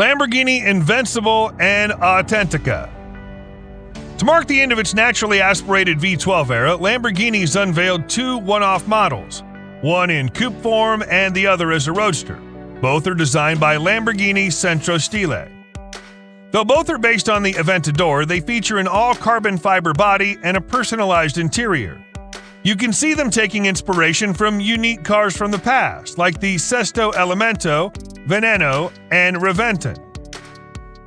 Lamborghini Invincible and Authentica. To mark the end of its naturally aspirated V12 era, Lamborghini's unveiled two one-off models, one in coupe form and the other as a roadster. Both are designed by Lamborghini Centro Stile. Though both are based on the Aventador, they feature an all-carbon fiber body and a personalized interior. You can see them taking inspiration from unique cars from the past, like the Sesto Elemento, Veneno, and Reventon.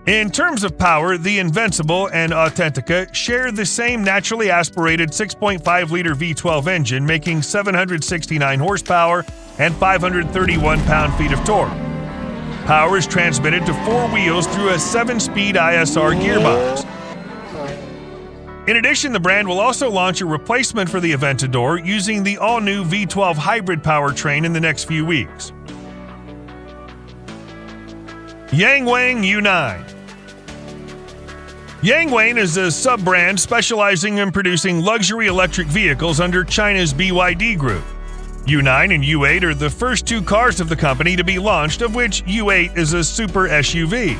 In terms of power, the Invincible and Authentica share the same naturally aspirated 6.5-liter V12 engine, making 769 horsepower and 531 pound-feet of torque. Power is transmitted to four wheels through a 7-speed ISR gearbox. In addition, the brand will also launch a replacement for the Aventador using the all-new V12 hybrid powertrain in the next few weeks. Yangwang U9. Yangwang is a sub-brand specializing in producing luxury electric vehicles under China's BYD Group. U9 and U8 are the first two cars of the company to be launched, of which U8 is a super SUV.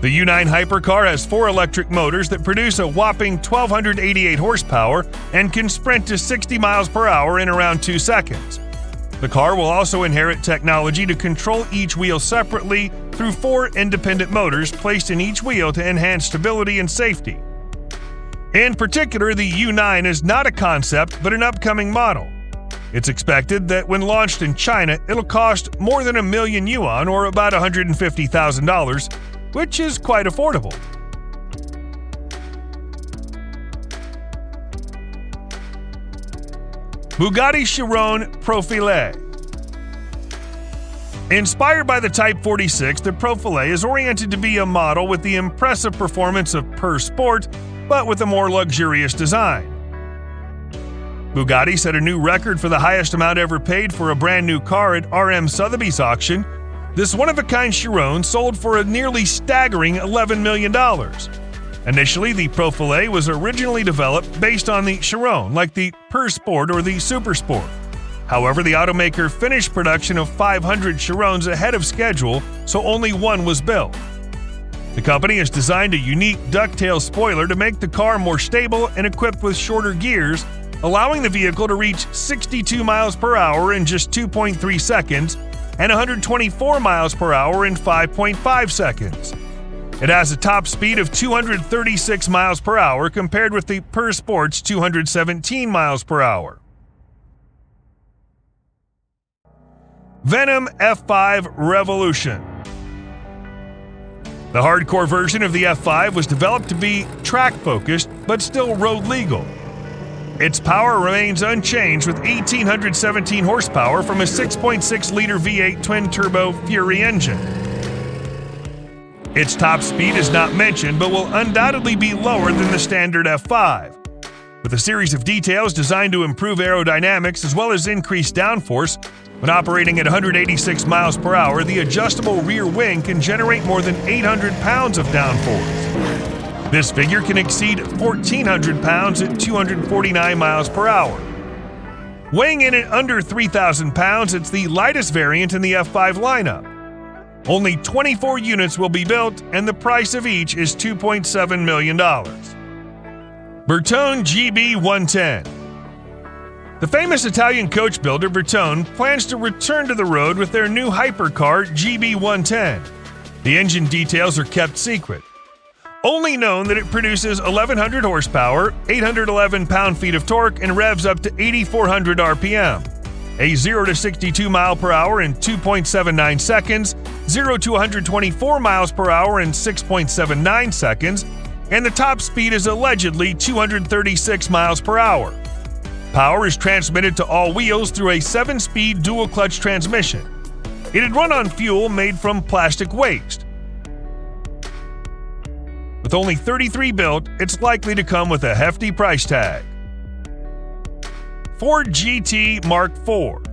The U9 hypercar has four electric motors that produce a whopping 1,288 horsepower and can sprint to 60 miles per hour in around 2 seconds. The car will also inherit technology to control each wheel separately through four independent motors placed in each wheel to enhance stability and safety. In particular, the U9 is not a concept but an upcoming model. It's expected that when launched in China, it'll cost more than 1 million yuan, or about $150,000, which is quite affordable. Bugatti Chiron Profile. Inspired by the Type 46, the Profile is oriented to be a model with the impressive performance of Pur Sport, but with a more luxurious design. Bugatti set a new record for the highest amount ever paid for a brand new car at RM Sotheby's auction. This one-of-a-kind Chiron sold for a nearly staggering $11 million. Initially, the Profile was originally developed based on the Chiron, like the Pur Sport or the Super Sport. However, the automaker finished production of 500 Chirons ahead of schedule, so only one was built. The company has designed a unique ducktail spoiler to make the car more stable and equipped with shorter gears, allowing the vehicle to reach 62 miles per hour in just 2.3 seconds and 124 miles per hour in 5.5 seconds. It has a top speed of 236 miles per hour compared with the Pur Sport's 217 miles per hour. Venom F5 Revolution. The hardcore version of the F5 was developed to be track-focused, but still road-legal. Its power remains unchanged with 1,817 horsepower from a 6.6-liter V8 twin-turbo Fury engine. Its top speed is not mentioned, but will undoubtedly be lower than the standard F5. With a series of details designed to improve aerodynamics as well as increase downforce, when operating at 186 miles per hour, the adjustable rear wing can generate more than 800 pounds of downforce. This figure can exceed 1,400 pounds at 249 miles per hour. Weighing in at under 3,000 pounds, it's the lightest variant in the F5 lineup. Only 24 units will be built, and the price of each is $2.7 million. Bertone GB110. The famous Italian coach builder Bertone plans to return to the road with their new hypercar GB110. The engine details are kept secret. Only known that it produces 1,100 horsepower, 811 pound-feet of torque, and revs up to 8,400 RPM. A 0 to 62 mile per hour in 2.79 seconds, 0 to 124 miles per hour in 6.79 seconds, and the top speed is allegedly 236 miles per hour. Power is transmitted to all wheels through a 7-speed dual-clutch transmission. It'd run on fuel made from plastic waste. With only 33 built, it's likely to come with a hefty price tag. Ford GT Mark IV.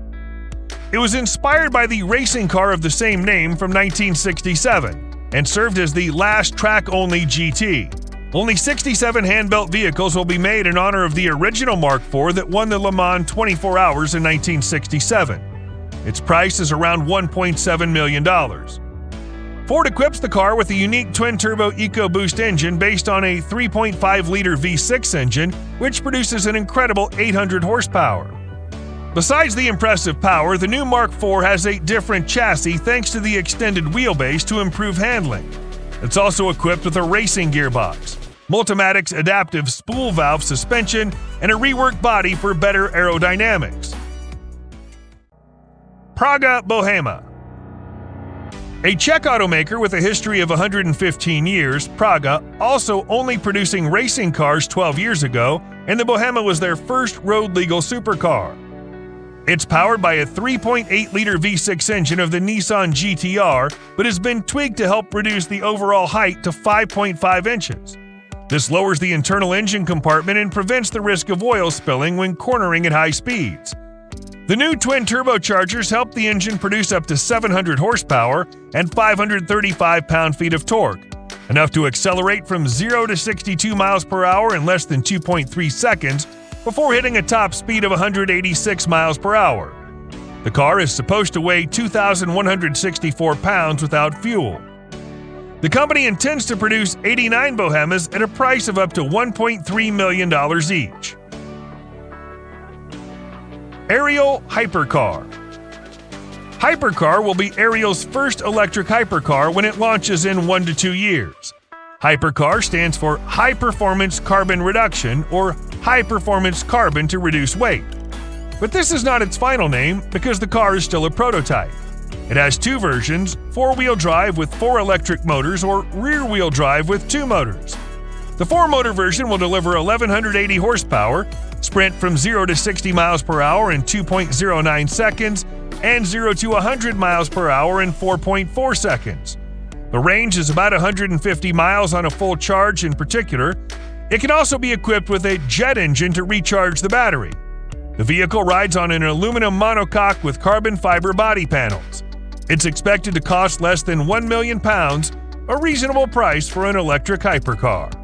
It was inspired by the racing car of the same name from 1967 and served as the last track-only GT. Only 67 hand-built vehicles will be made in honor of the original Mark IV that won the Le Mans 24 Hours in 1967. Its price is around $1.7 million. Ford equips the car with a unique twin-turbo EcoBoost engine based on a 3.5-liter V6 engine, which produces an incredible 800 horsepower. Besides the impressive power, the new Mark IV has a different chassis thanks to the extended wheelbase to improve handling. It's also equipped with a racing gearbox, Multimatic's adaptive spool valve suspension, and a reworked body for better aerodynamics. Praga Bohema. A Czech automaker with a history of 115 years, Praga, also only producing racing cars 12 years ago, and the Bohema was their first road-legal supercar. It's powered by a 3.8-liter V6 engine of the Nissan GT-R, but has been tweaked to help reduce the overall height to 5.5 inches. This lowers the internal engine compartment and prevents the risk of oil spilling when cornering at high speeds. The new twin turbochargers help the engine produce up to 700 horsepower and 535 pound-feet of torque, enough to accelerate from 0 to 62 miles per hour in less than 2.3 seconds, before hitting a top speed of 186 miles per hour. The car is supposed to weigh 2,164 pounds without fuel. The company intends to produce 89 Bohemas at a price of up to $1.3 million each. Ariel Hypercar. Hypercar will be Ariel's first electric hypercar when it launches in 1 to 2 years. Hypercar stands for High Performance Carbon Reduction, or High Performance Carbon to Reduce Weight. But this is not its final name because the car is still a prototype. It has 2 versions, 4-wheel drive with 4 electric motors or rear-wheel drive with 2 motors. The 4-motor version will deliver 1,180 horsepower, sprint from 0 to 60 miles per hour in 2.09 seconds, and 0 to 100 miles per hour in 4.4 seconds. The range is about 150 miles on a full charge in particular. It can also be equipped with a jet engine to recharge the battery. The vehicle rides on an aluminum monocoque with carbon fiber body panels. It's expected to cost less than £1 million, a reasonable price for an electric hypercar.